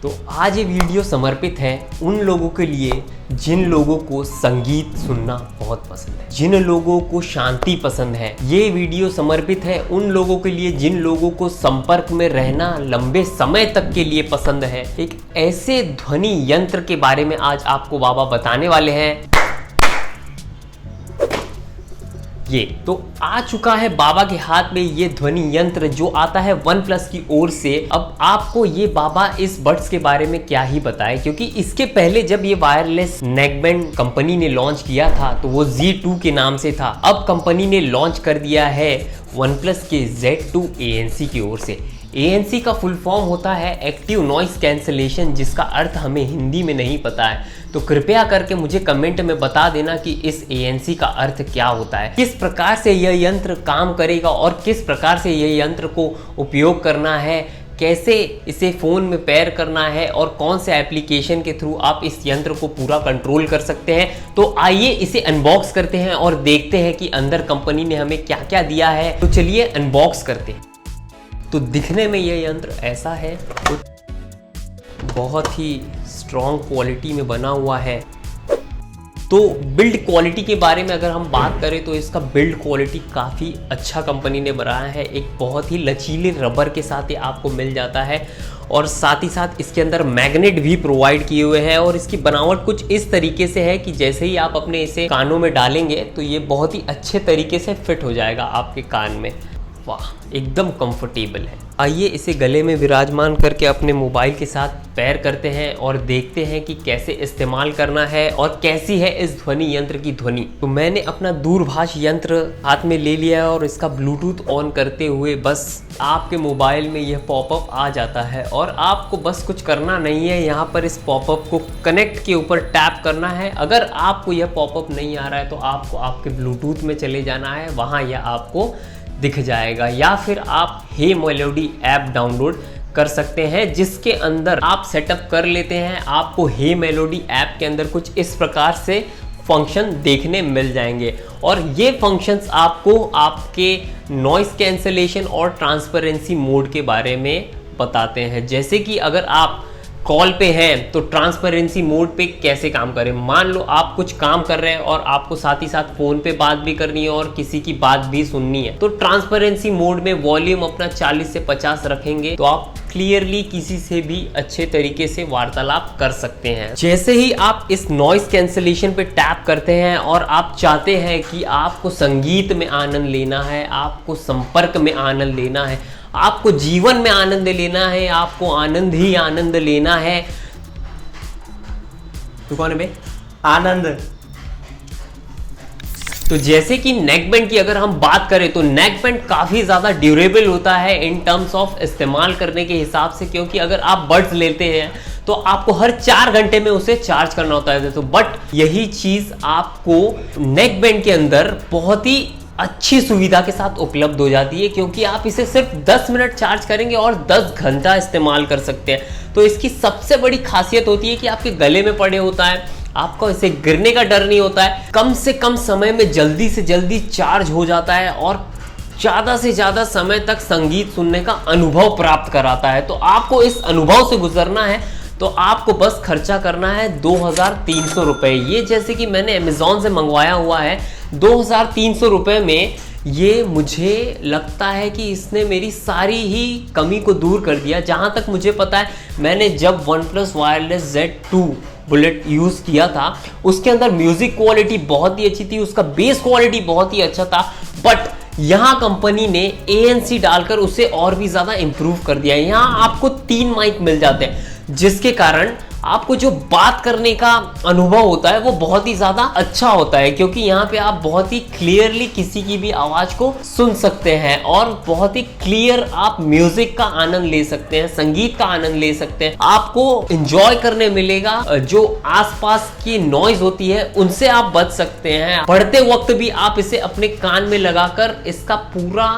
तो आज ये वीडियो समर्पित है उन लोगों के लिए जिन लोगों को संगीत सुनना बहुत पसंद है, जिन लोगों को शांति पसंद है। ये वीडियो समर्पित है उन लोगों के लिए जिन लोगों को संपर्क में रहना लंबे समय तक के लिए पसंद है। एक ऐसे ध्वनि यंत्र के बारे में आज आपको बाबा बताने वाले हैं। ये तो आ चुका है बाबा के हाथ में ये ध्वनि यंत्र जो आता है OnePlus की ओर से। अब आपको ये बाबा इस बड्स के बारे में क्या ही बताए, क्योंकि इसके पहले जब ये वायरलेस नेकबैंड कंपनी ने लॉन्च किया था तो वो Z2 के नाम से था। अब कंपनी ने लॉन्च कर दिया है OnePlus के Z2 ANC की ओर से। ANC का फुल फॉर्म होता है एक्टिव नॉइस कैंसलेशन, जिसका अर्थ हमें हिंदी में नहीं पता है। तो कृपया करके मुझे कमेंट में बता देना कि इस ANC का अर्थ क्या होता है, किस प्रकार से यह यंत्र काम करेगा और किस प्रकार से यह यंत्र को उपयोग करना है, कैसे इसे फ़ोन में पेयर करना है और कौन से एप्लीकेशन के थ्रू आप इस यंत्र को पूरा कंट्रोल कर सकते हैं। तो आइए इसे अनबॉक्स करते हैं और देखते हैं कि अंदर कंपनी ने हमें क्या क्या दिया है। तो चलिए अनबॉक्स करते हैं। तो दिखने में यह यंत्र ऐसा है, बहुत ही स्ट्रॉन्ग क्वालिटी में बना हुआ है। तो बिल्ड क्वालिटी के बारे में अगर हम बात करें तो इसका बिल्ड क्वालिटी काफ़ी अच्छा कंपनी ने बनाया है। एक बहुत ही लचीले रबर के साथ ये आपको मिल जाता है और साथ ही साथ इसके अंदर मैग्नेट भी प्रोवाइड किए हुए हैं। और इसकी बनावट कुछ इस तरीके से है कि जैसे ही आप अपने इसे कानों में डालेंगे तो ये बहुत ही अच्छे तरीके से फिट हो जाएगा आपके कान में। वाह, एकदम कंफर्टेबल है। आइए इसे गले में विराजमान करके अपने मोबाइल के साथ पेयर करते हैं और देखते हैं कि कैसे इस्तेमाल करना है और कैसी है इस ध्वनि यंत्र की ध्वनि। तो मैंने अपना दूरभाष यंत्र हाथ में ले लिया है और इसका ब्लूटूथ ऑन करते हुए बस आपके मोबाइल में यह पॉपअप आ जाता है और आपको बस कुछ करना नहीं है। यहाँ पर इस पॉपअप को कनेक्ट के ऊपर टैप करना है। अगर आपको यह पॉपअप नहीं आ रहा है तो आपको आपके ब्लूटूथ में चले जाना है, वहाँ यह आपको दिख जाएगा। या फिर आप हे मेलोडी ऐप डाउनलोड कर सकते हैं, जिसके अंदर आप सेटअप कर लेते हैं। आपको हे मेलोडी ऐप के अंदर कुछ इस प्रकार से फंक्शन देखने मिल जाएंगे और ये फंक्शंस आपको आपके नॉइस कैंसलेशन और ट्रांसपेरेंसी मोड के बारे में बताते हैं। जैसे कि अगर आप कॉल पे हैं तो ट्रांसपेरेंसी मोड पे कैसे काम करें। मान लो आप कुछ काम कर रहे हैं और आपको साथ ही साथ फोन पे बात भी करनी है और किसी की बात भी सुननी है, तो ट्रांसपेरेंसी मोड में वॉल्यूम अपना 40 से 50 रखेंगे तो आप क्लियरली किसी से भी अच्छे तरीके से वार्तालाप कर सकते हैं। जैसे ही आप इस नॉइस कैंसलेशन पे टैप करते हैं और आप चाहते हैं कि आपको संगीत में आनंद लेना है, आपको संपर्क में आनंद लेना है, आपको जीवन में आनंद लेना है, आपको आनंद ही आनंद लेना है, तो कौन है बे? आनंद। तो जैसे कि नेकबैंड की अगर हम बात करें तो नेकबैंड काफी ज्यादा ड्यूरेबल होता है इन टर्म्स ऑफ इस्तेमाल करने के हिसाब से, क्योंकि अगर आप बड्स लेते हैं तो आपको हर 4 घंटे में उसे चार्ज करना होता है। तो बट यही चीज आपको नेकबैंड के अंदर बहुत ही अच्छी सुविधा के साथ उपलब्ध हो जाती है, क्योंकि आप इसे सिर्फ 10 मिनट चार्ज करेंगे और 10 घंटा इस्तेमाल कर सकते हैं। तो इसकी सबसे बड़ी खासियत होती है कि आपके गले में पड़े होता है, आपको इसे गिरने का डर नहीं होता है, कम से कम समय में जल्दी से जल्दी चार्ज हो जाता है और ज़्यादा से ज़्यादा समय तक संगीत सुनने का अनुभव प्राप्त कराता है। तो आपको इस अनुभव से गुजरना है तो आपको बस खर्चा करना है 2300 रुपये। ये जैसे कि मैंने अमेज़ॉन से मंगवाया हुआ है 2300 रुपये में। ये मुझे लगता है कि इसने मेरी सारी ही कमी को दूर कर दिया। जहाँ तक मुझे पता है, मैंने जब OnePlus Wireless Z2 bullet use किया था उसके अंदर म्यूज़िक क्वालिटी बहुत ही अच्छी थी, उसका बेस क्वालिटी बहुत ही अच्छा था, बट यहाँ कंपनी ने ANC डालकर उसे और भी ज़्यादा इम्प्रूव कर दिया है। यहाँ आपको 3 माइक मिल जाते हैं, जिसके कारण आपको जो बात करने का अनुभव होता है वो बहुत ही ज़्यादा अच्छा होता है, क्योंकि यहाँ पे आप बहुत ही क्लियरली किसी की भी आवाज़ को सुन सकते हैं और बहुत ही क्लियर आप म्यूजिक का आनंद ले सकते हैं, संगीत का आनंद ले सकते हैं। आपको एंजॉय करने मिलेगा, जो आसपास की नॉइज होती है उनसे आप बच सकते हैं। पढ़ते वक्त भी आप इसे अपने कान में लगाकर इसका पूरा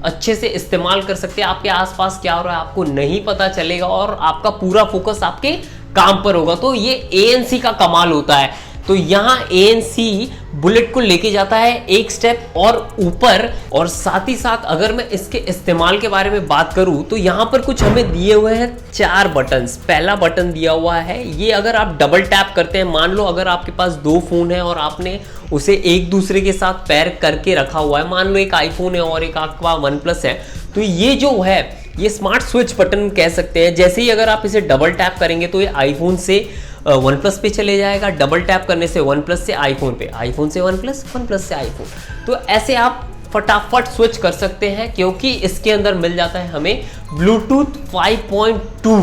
अच्छे से इस्तेमाल कर सकते हैं। आपके आसपास क्या हो रहा है आपको नहीं पता चलेगा और आपका पूरा फोकस आपके काम पर होगा। तो ये ANC का कमाल होता है। तो यहाँ ANC बुलेट को लेके जाता है एक स्टेप और ऊपर। और साथ ही साथ अगर मैं इसके इस्तेमाल के बारे में बात करूं तो यहाँ पर कुछ हमें दिए हुए हैं 4 बटन्स। पहला बटन दिया हुआ है, ये अगर आप डबल टैप करते हैं, मान लो अगर आपके पास 2 फोन है और आपने उसे एक दूसरे के साथ पेयर करके रखा हुआ है, मान लो एक आईफोन है और एक आपका OnePlus है, तो ये जो है ये स्मार्ट स्विच बटन कह सकते हैं। जैसे ही अगर आप इसे डबल टैप करेंगे तो ये आईफोन से OnePlus पे चले जाएगा, डबल टैप करने से OnePlus से आईफोन पे, आईफोन से OnePlus, OnePlus से आईफोन। तो ऐसे आप फटाफट स्विच कर सकते हैं क्योंकि इसके अंदर मिल जाता है हमें ब्लूटूथ 5.2।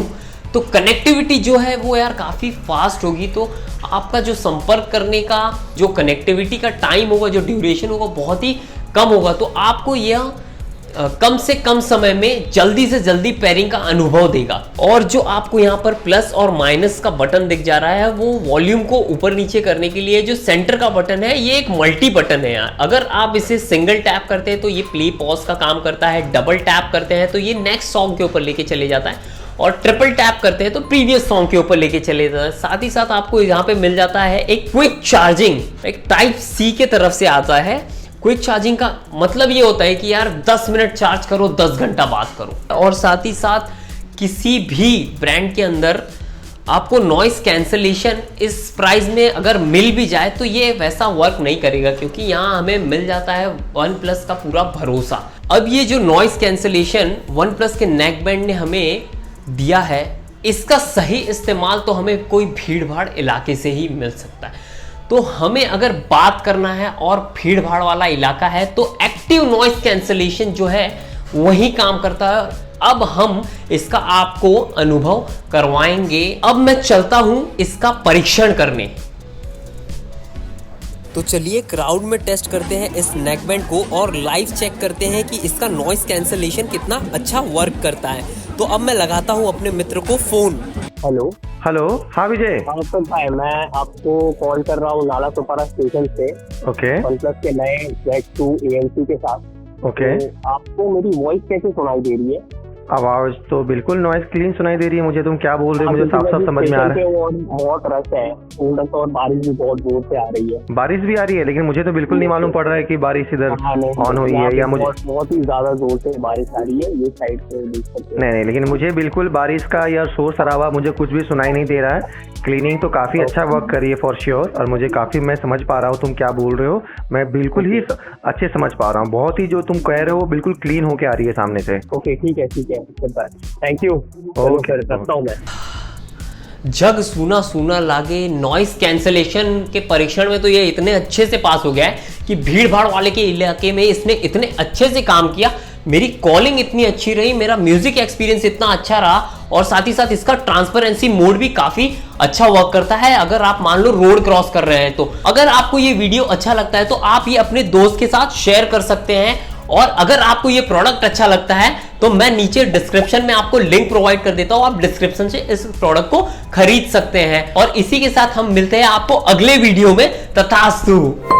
तो कनेक्टिविटी जो है वो यार काफ़ी फास्ट होगी, तो आपका जो संपर्क करने का जो कनेक्टिविटी का टाइम होगा, जो ड्यूरेशन होगा, बहुत ही कम होगा। तो आपको यह कम से कम समय में जल्दी से जल्दी पेयरिंग का अनुभव देगा। और जो आपको यहाँ पर प्लस और माइनस का बटन दिख जा रहा है वो वॉल्यूम को ऊपर नीचे करने के लिए। जो सेंटर का बटन है ये एक मल्टी बटन है यार। अगर आप इसे सिंगल टैप करते हैं तो ये प्ले पॉज का काम करता है, डबल टैप करते हैं तो ये नेक्स्ट सॉन्ग के ऊपर लेके चले जाता है, और ट्रिपल टैप करते हैं तो प्रीवियस सॉन्ग के ऊपर लेके चले जाता है। साथ ही साथ आपको यहाँ पे मिल जाता है एक क्विक चार्जिंग, एक टाइप C के तरफ से आता है। क्विक चार्जिंग का मतलब ये होता है कि यार 10 मिनट चार्ज करो, 10 घंटा बात करो। और साथ ही साथ किसी भी ब्रांड के अंदर आपको नॉइस कैंसलेशन इस प्राइस में अगर मिल भी जाए तो ये वैसा वर्क नहीं करेगा, क्योंकि यहाँ हमें मिल जाता है OnePlus का पूरा भरोसा। अब ये जो नॉइस कैंसलेशन OnePlus के नेक बैंड ने हमें दिया है, इसका सही इस्तेमाल तो हमें कोई भीड़ भाड़ इलाके से ही मिल सकता है। तो हमें अगर बात करना है और भीड़ भाड़ वाला इलाका है तो एक्टिव नॉइस कैंसलेशन जो है वही काम करता है। अब हम इसका आपको अनुभव करवाएंगे। अब मैं चलता हूं इसका परीक्षण करने। तो चलिए क्राउड में टेस्ट करते हैं इस नेकबैंड को और लाइव चेक करते हैं कि इसका नॉइस कैंसलेशन कितना अच्छा वर्क करता है। तो अब मैं लगाता हूं अपने मित्र को फोन। हेलो हेलो, हाँ विजय। हाँ तो भाई मैं आपको कॉल कर रहा हूँ नाला सुपारा स्टेशन से। ओके। OnePlus के नए Z2 ANC के साथ। ओके। तो आपको मेरी वॉइस कैसे सुनाई दे रही है? आवाज तो बिल्कुल नॉइस क्लीन सुनाई दे रही है मुझे। तुम क्या बोल रहे हो? मुझे साफ साफ समझ में आ रहा है। बहुत रस है, उमस और बारिश भी बहुत जोर से आ रही है। बारिश भी आ रही है, लेकिन मुझे तो बिल्कुल नहीं मालूम पड़ रहा है कि बारिश इधर ऑन हुई है या मुझे बहुत ही ज्यादा जोर से बारिश आ रही है ये साइड से। नहीं, लेकिन मुझे बिल्कुल बारिश का या शोर शराबा मुझे कुछ भी सुनाई नहीं दे रहा है। क्लीनिंग तो काफी अच्छा वर्क कर रही है फॉर श्योर, और मुझे काफी मैं समझ पा रहा हूँ तुम क्या बोल रहे हो। मैं बिल्कुल ही अच्छे समझ पा रहा हूँ। बहुत ही जो तुम कह रहे हो बिल्कुल क्लीन होके आ रही है सामने से। ओके ठीक है, थैंक यू। ओके, रखता हूँ मैं। जग सुना सुना लागे, नॉइस कैंसलेशन के परीक्षण में तो ये इतने अच्छे से पास हो गया है कि भीड़ भाड़ वाले के इलाके में इसने इतने अच्छे से काम किया। मेरी कॉलिंग इतनी अच्छी रही, मेरा म्यूजिक एक्सपीरियंस इतना अच्छा रहा, और साथ ही साथ इसका ट्रांसपेरेंसी मोड भी काफी अच्छा वर्क करता है अगर आप मान लो रोड क्रॉस कर रहे हैं तो। अगर आपको ये वीडियो अच्छा लगता है तो आप ये अपने दोस्त के साथ शेयर कर सकते हैं, और अगर आपको ये प्रोडक्ट अच्छा लगता है तो मैं नीचे डिस्क्रिप्शन में आपको लिंक प्रोवाइड कर देता हूं, आप डिस्क्रिप्शन से इस प्रोडक्ट को खरीद सकते हैं। और इसी के साथ हम मिलते हैं आपको अगले वीडियो में। तथास्तु।